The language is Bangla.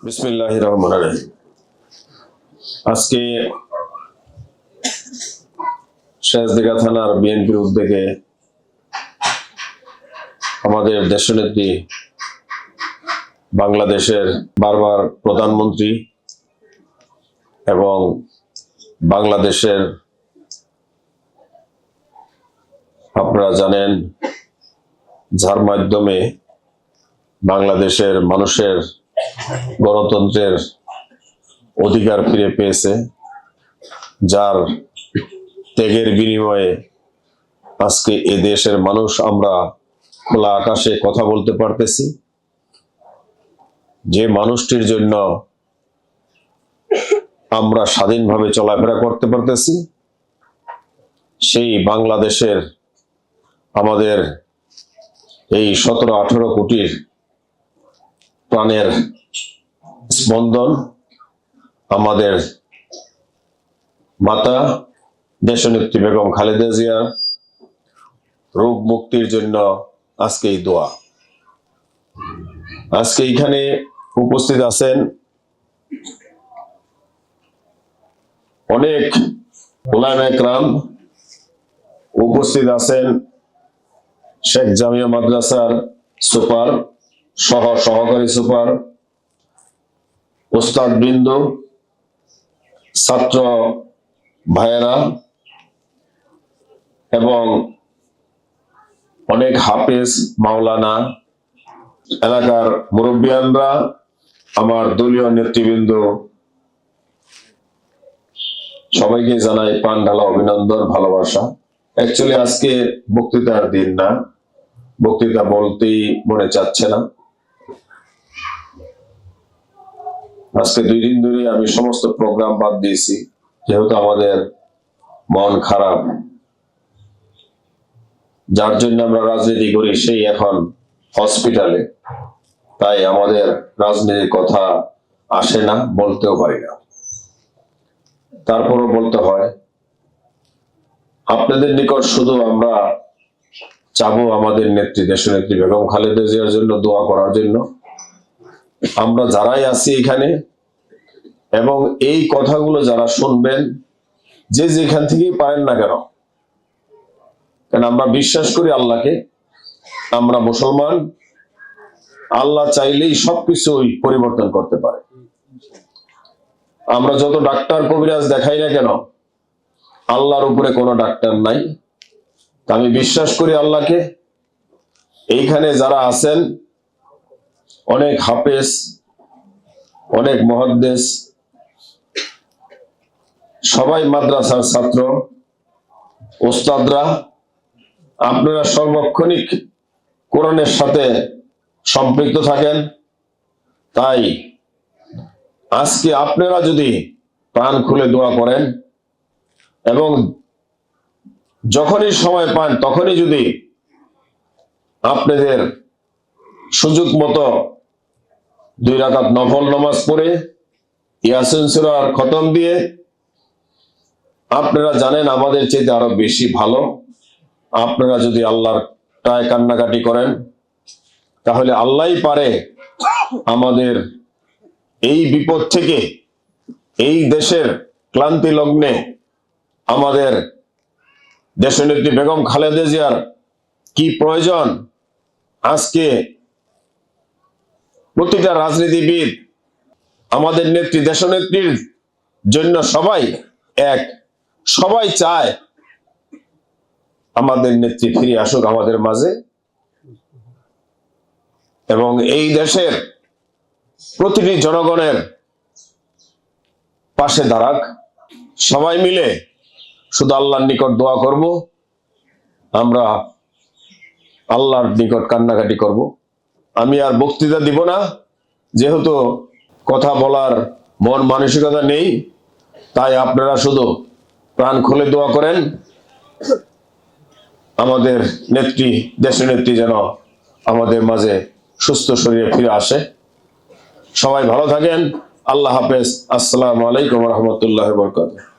বিসমিল্লাহির রহমানির রহিম। আজকে শেষদিঘা থানার বিএনপির উদ্যোগে আমাদের দেশনেত্রী বাংলাদেশের বারবার প্রধানমন্ত্রী এবং বাংলাদেশের আপনারা জানেন যার মাধ্যমে বাংলাদেশের মানুষের গণতন্ত্রের অধিকার ফিরে পেয়েছে, যার ত্যাগের বিনিময়ে আজকে এ দেশের মানুষ আমরা খোলা আকাশে কথা বলতে পারতেছি, যে মানুষটির জন্য আমরা স্বাধীনভাবে চলাফেরা করতে পারতেছি, সেই বাংলাদেশের আমাদের এই 17-18 কোটির প্রাণের স্পন্দন আমাদের মাতা দেশনেত্রী বেগম খালেদা জিয়ার রোগ মুক্তির জন্য আজকে এই দোয়া। আজকে এখানে উপস্থিত আছেন অনেক উলামা একরাম, উপস্থিত আছেন শেখ জামিয়া মাদ্রাসার সুপার সহকারী সুপার, ওস্তাদ বৃন্দ, ছাত্র ভাইয়েরা এবং অনেক হাফেজ মাওলানা, এলাকার মুরব্বিয়ানরা, আমার দলীয় নেতৃবৃন্দ, সবাইকে জানাই প্রাণ ঢালা অভিনন্দন, ভালোবাসা। অ্যাকচুয়ালি আজকে বক্তৃতার দিন না, বক্তৃতা বলতেই মনে চাচ্ছে না। আজকে 2 দিন ধরে আমি সমস্ত প্রোগ্রাম বাদ দিয়েছি, যেহেতু আমাদের মন খারাপ, যার জন্য আমরা রাজনীতি করি সেই এখন হসপিটালে, তাই আমাদের রাজনীতির কথা আসে না, বলতেও পারি না। তারপরও বলতে হয়, আপনাদের নিকট শুধু আমরা চাবো আমাদের নেত্রী দেশনেত্রী বেগম খালেদা জিয়ার জন্য দোয়া করার জন্য। আমরা যারাই আছি এখানে এবং এই কথাগুলো যারা শুনবেন, যে যেখান থেকেই পারেন না কেন, কারণ আমরা বিশ্বাস করি আল্লাহকে, আমরা মুসলমান, আল্লাহ চাইলেই সবকিছুই পরিবর্তন করতে পারে। আমরা যত ডাক্তার কবিরাজ দেখাই না কেন, আল্লাহর উপরে কোনো ডাক্তার নাই। আমি বিশ্বাস করি আল্লাহকে। এইখানে যারা আছেন অনেক হাফেজ, অনেক মুহাদ্দিস, সবাই মাদ্রাসার ছাত্র, ওস্তাদরা, আপনারা সর্বক্ষণিক কোরআনের সাথে সম্পৃক্ত থাকেন। তাই আজকে আপনারা যদি প্রাণ খুলে দোয়া করেন এবং যখনই সময় পান তখনই যদি আপনাদের সুযোগ মতো 2 রাকাত নফল নামাজ পড়ে ইয়াসিন সূরার খতম দিয়ে, আপনারা জানেন আমাদের চাইতে আরো বেশি ভালো, আপনারা যদি আল্লাহর টায় কান্নাকাটি করেন, তাহলে আল্লাহই পারে আমাদের এই বিপদ থেকে, এই দেশের ক্লান্তি লগ্নে আমাদের দেশনেত্রী বেগম খালেদা জিয়ার কি প্রয়োজন, আজকে প্রতিটা রাজনীতিবিদ আমাদের নেত্রী দেশনেত্রীর জন্য সবাই এক, সবাই চায় আমাদের নেত্রী ফিরে আসুক আমাদের মাঝে এবং এই দেশের প্রতিটি জনগণের পাশে দাঁড়াক। সবাই মিলে শুধু আল্লাহর নিকট দোয়া করব, আমরা আল্লাহর নিকট কান্নাকাটি করব। আমি আর বক্তৃতা দিব না, যেহেতু কথা বলার মন মানসিকতা নেই। তাই আপনারা শুধু প্রাণ খুলে দোয়া করেন আমাদের নেত্রী দেশনেত্রী যেন আমাদের মাঝে সুস্থ শরীরে ফিরে আসে। সবাই ভালো থাকেন। আল্লাহ হাফেজ। আসসালামু আলাইকুম ওয়া রাহমাতুল্লাহি ওয়া বারাকাতুহু।